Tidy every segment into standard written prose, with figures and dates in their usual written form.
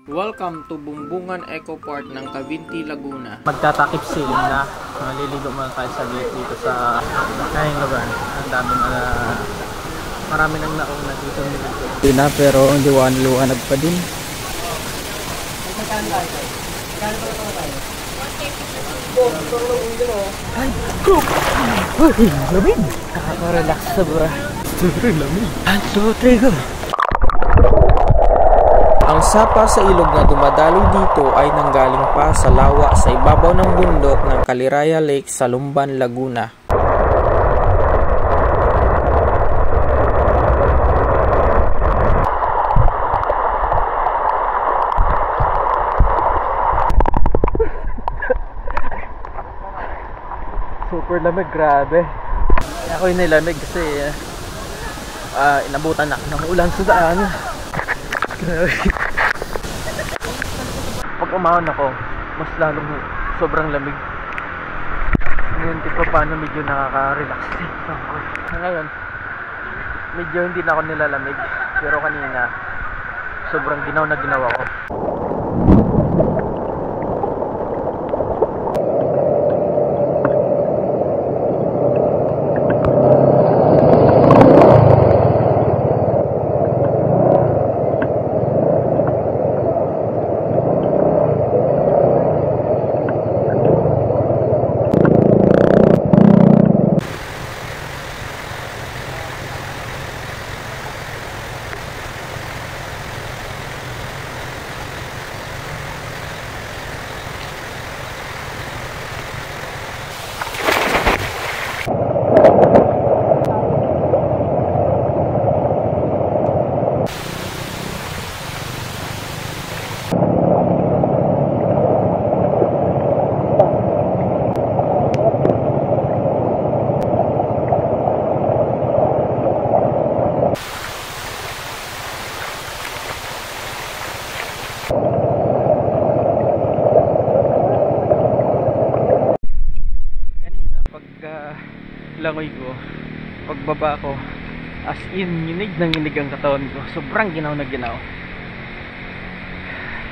Welcome to Bumbungan Eco Park ng Cavinti, Laguna. Magtatakip siling na. Maliligo muna tayo sa gate dito sa kayang lugar. Ang dami marami nang nauna dito. Hindi na pero hindi liwanag pa din. Ay, bro! Uy, lamig! Nakaka-relax sa bro. Sobrang lamig. 1, 2, 3, go! Ang sapa sa ilog na dumadaloy dito ay nanggaling pa sa lawa sa ibabaw ng bundok ng Caliraya Lake sa Lumban, Laguna. Super lamig, grabe. Ako yung nilamig kasi inabutan ako ng ulan sa daan. Pag umahon ako, mas lalong sobrang lamig. Ngayon, tipo paano medyo nakaka-relax din. Ngayon, medyo hindi na ako nilalamig. Pero kanina, sobrang ginaw na ginawa ko. Langoy ko, pagbaba ko, as in, nginig ang katawan ko. Sobrang ginaw na ginaw.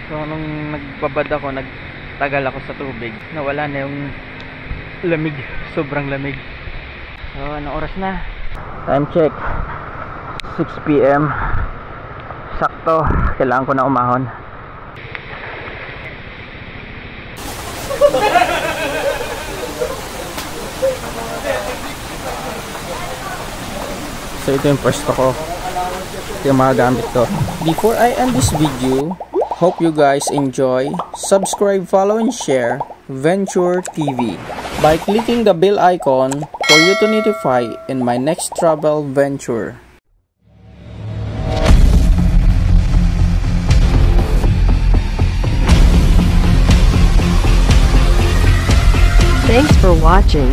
So nung nagbabad ako, nagtagal ako sa tubig, nawala na yung lamig. Sobrang lamig. So anong oras na? Time check, 6 PM. Sakto, kailangan ko na umahon. So ito yung pwesto ko. Ito yung mga gamit ko. Before I end this video, hope you guys enjoy, subscribe, follow, and share Venture TV by clicking the bell icon for you to notify in my next travel venture. Thanks for watching.